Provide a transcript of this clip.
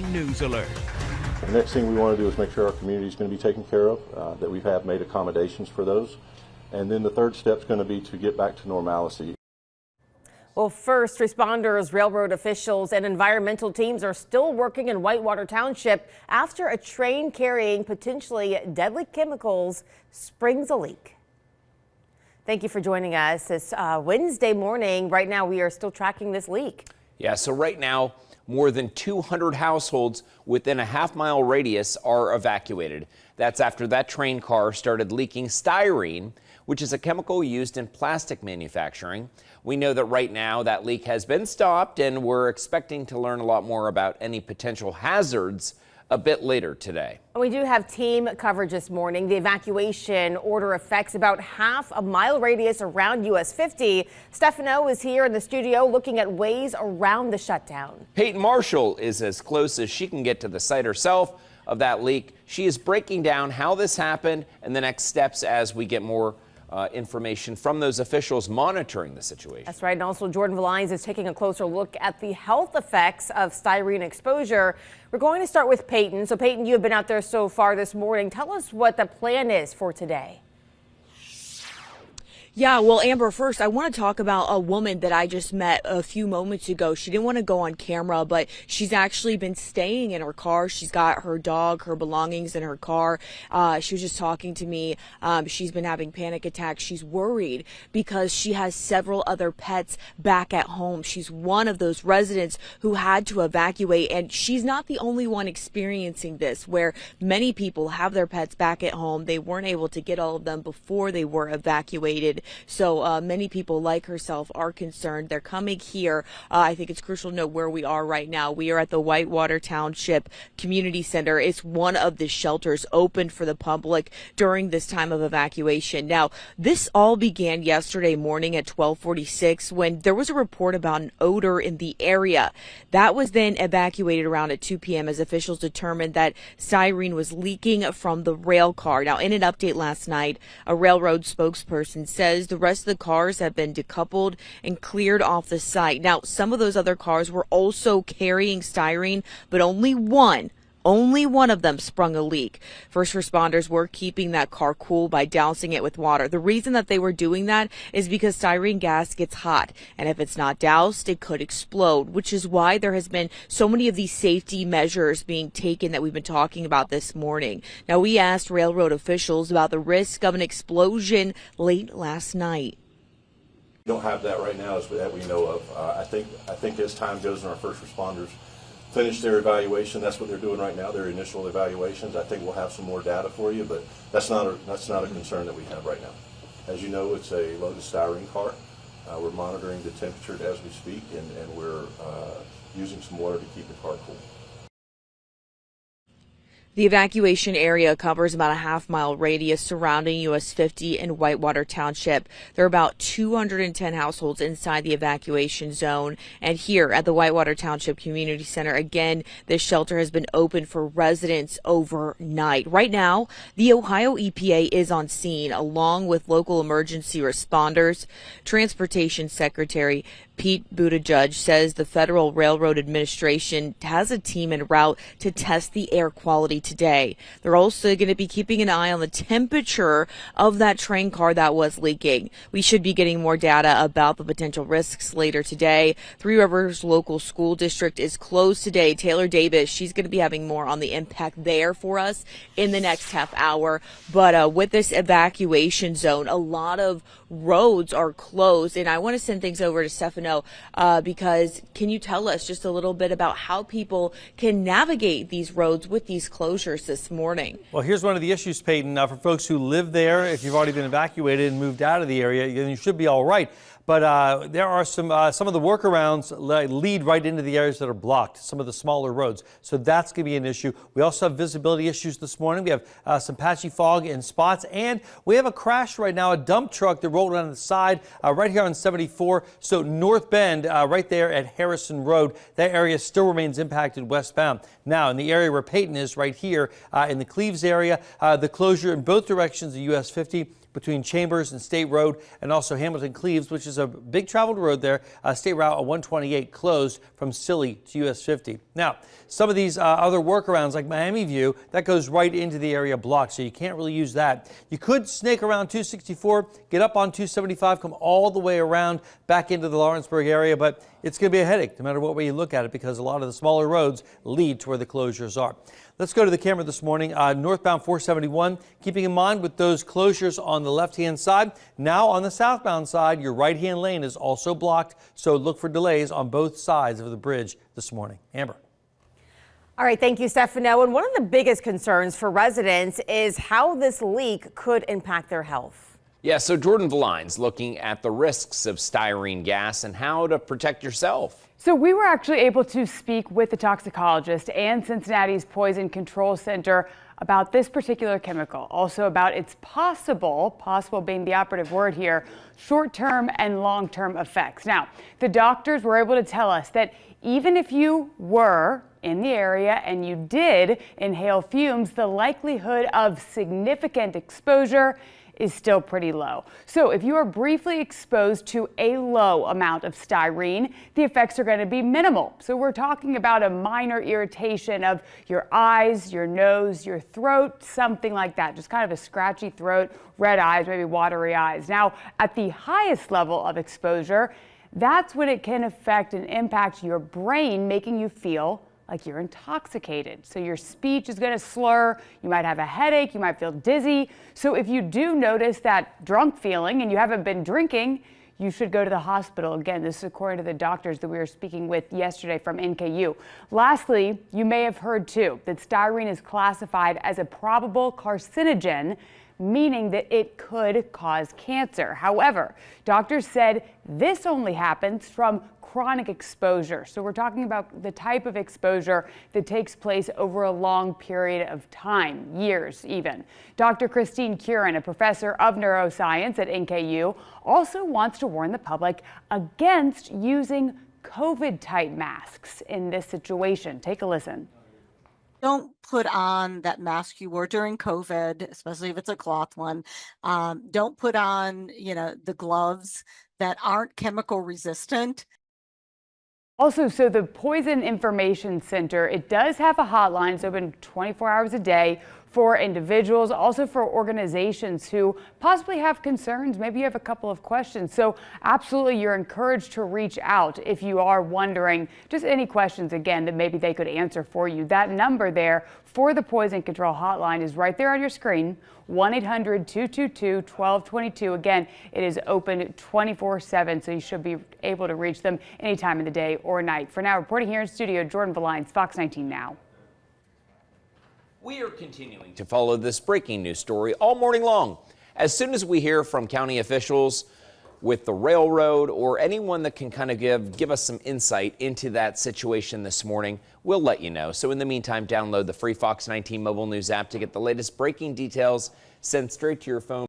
News alert. The next thing we want to do is make sure our community is going to be taken care of, that we have made accommodations for those. And then the third step is going to be to get back to normalcy. Well, first responders, railroad officials, and environmental teams are still working in Whitewater Township after a train carrying potentially deadly chemicals springs a leak. Thank you for joining us this Wednesday morning. Right now, we are still tracking this leak. Yeah, so right now, more than 200 households within a half-mile radius are evacuated. That's after that train car started leaking styrene, which is a chemical used in plastic manufacturing. We know that right now that leak has been stopped, and we're expecting to learn a lot more about any potential hazards a bit later today. We do have team coverage this morning. The evacuation order affects about half a mile radius around US 50. Stefano is here in the studio looking at ways around the shutdown. Peyton Marshall is as close as she can get to the site herself of that leak. She is breaking down how this happened and the next steps as we get more information from those officials monitoring the situation. That's right. And also Jordan Valines is taking a closer look at the health effects of styrene exposure. We're going to start with Peyton. So Peyton, you have been out there so far this morning. Tell us what the plan is for today. Yeah, well, Amber, first, I want to talk about a woman that I just met a few moments ago. She didn't want to go on camera, but she's actually been staying in her car. She's got her dog, her belongings in her car. She was just talking to me. She's been having panic attacks. She's worried because she has several other pets back at home. She's one of those residents who had to evacuate, and she's not the only one experiencing this, where many people have their pets back at home. They weren't able to get all of them before they were evacuated. So many people like herself are concerned. They're coming here. I think it's crucial to know where we are right now. We are at the Whitewater Township Community Center. It's one of the shelters open for the public during this time of evacuation. Now, this all began yesterday morning at 12:46 when there was a report about an odor in the area. That was then evacuated around at 2 p.m. as officials determined that styrene was leaking from the rail car. Now, in an update last night, a railroad spokesperson says the rest of the cars have been decoupled and cleared off the site. Now, some of those other cars were also carrying styrene, but only one of them sprung a leak. First responders were keeping that car cool by dousing it with water. The reason that they were doing that is because styrene gas gets hot, and if it's not doused, it could explode, which is why there has been so many of these safety measures being taken that we've been talking about this morning. Now, we asked railroad officials about the risk of an explosion late last night. We don't have that right now that we know of. I think as time goes and our first responders finish their evaluation, that's what they're doing right now, their initial evaluations. I think we'll have some more data for you, but that's not a concern that we have right now. As you know, it's a loaded styrene car. We're monitoring the temperature as we speak, and we're using some water to keep the car cool. The evacuation area covers about a half-mile radius surrounding US 50 and Whitewater Township. There are about 210 households inside the evacuation zone. And here at the Whitewater Township Community Center, again, this shelter has been open for residents overnight. Right now, the Ohio EPA is on scene along with local emergency responders. Transportation Secretary Pete Buttigieg says the Federal Railroad Administration has a team en route to test the air quality today. They're also going to be keeping an eye on the temperature of that train car that was leaking. We should be getting more data about the potential risks later today. Three Rivers Local School District is closed today. Taylor Davis, she's going to be having more on the impact there for us in the next half hour. But with this evacuation zone, a lot of roads are closed, and I want to send things over to Stefano because can you tell us just a little bit about how people can navigate these roads with these closures this morning? Well, here's one of the issues, Peyton. For folks who live there, if you've already been evacuated and moved out of the area, then you should be all right. But there are some of the workarounds lead right into the areas that are blocked, some of the smaller roads. So that's going to be an issue. We also have visibility issues this morning. We have some patchy fog in spots, and we have a crash right now, a dump truck that rolled on the side right here on 74. So North Bend, right there at Harrison Road, that area still remains impacted westbound. Now, in the area where Peyton is right here in the Cleves area, the closure in both directions of US 50 between Chambers and State Road, and also Hamilton Cleves, which is a big traveled road there. State Route 128 closed from Scilly to US 50. Now, some of these other workarounds like Miami View, that goes right into the area blocked, so you can't really use that. You could snake around 264, get up on 275, come all the way around back into the Lawrenceburg area, but it's going to be a headache no matter what way you look at it, because a lot of the smaller roads lead to where the closures are. Let's go to the camera this morning. Northbound 471, keeping in mind with those closures on the left-hand side. Now on the southbound side, your right-hand lane is also blocked, so look for delays on both sides of the bridge this morning. Amber. All right, thank you, Stefano. And one of the biggest concerns for residents is how this leak could impact their health. Yeah, so Jordan Valine's looking at the risks of styrene gas and how to protect yourself. So we were actually able to speak with the toxicologist and Cincinnati's Poison Control Center about this particular chemical, also about its possible being the operative word here, short-term and long-term effects. Now, the doctors were able to tell us that even if you were in the area and you did inhale fumes, the likelihood of significant exposure is still pretty low. So if you are briefly exposed to a low amount of styrene, the effects are going to be minimal. So we're talking about a minor irritation of your eyes, your nose, your throat, something like that. Just kind of a scratchy throat, red eyes, maybe watery eyes. Now, at the highest level of exposure, that's when it can affect and impact your brain, making you feel like you're intoxicated. So your speech is going to slur, you might have a headache, you might feel dizzy. So if you do notice that drunk feeling and you haven't been drinking, you should go to the hospital. Again, this is according to the doctors that we were speaking with yesterday from NKU. Lastly, you may have heard too that styrene is classified as a probable carcinogen, meaning that it could cause cancer. However, doctors said this only happens from chronic exposure. So we're talking about the type of exposure that takes place over a long period of time, years even. Dr. Christine Curran, a professor of neuroscience at NKU, also wants to warn the public against using COVID-type masks in this situation. Take a listen. Don't put on that mask you wore during COVID, especially if it's a cloth one. Don't put on, the gloves that aren't chemical resistant. Also, so the Poison Information Center, it does have a hotline. It's open 24 hours a day for individuals, also for organizations who possibly have concerns. Maybe you have a couple of questions. So absolutely, you're encouraged to reach out if you are wondering just any questions, again, that maybe they could answer for you. That number there for the Poison Control Hotline is right there on your screen, 1-800-222-1222. Again, it is open 24/7, so you should be able to reach them any time of the day or night. For now, reporting here in studio, Jordan Valines, Fox 19 Now. We are continuing to follow this breaking news story all morning long. As soon as we hear from county officials with the railroad or anyone that can kind of give us some insight into that situation this morning, we'll let you know. So in the meantime, download the free Fox 19 mobile news app to get the latest breaking details sent straight to your phone.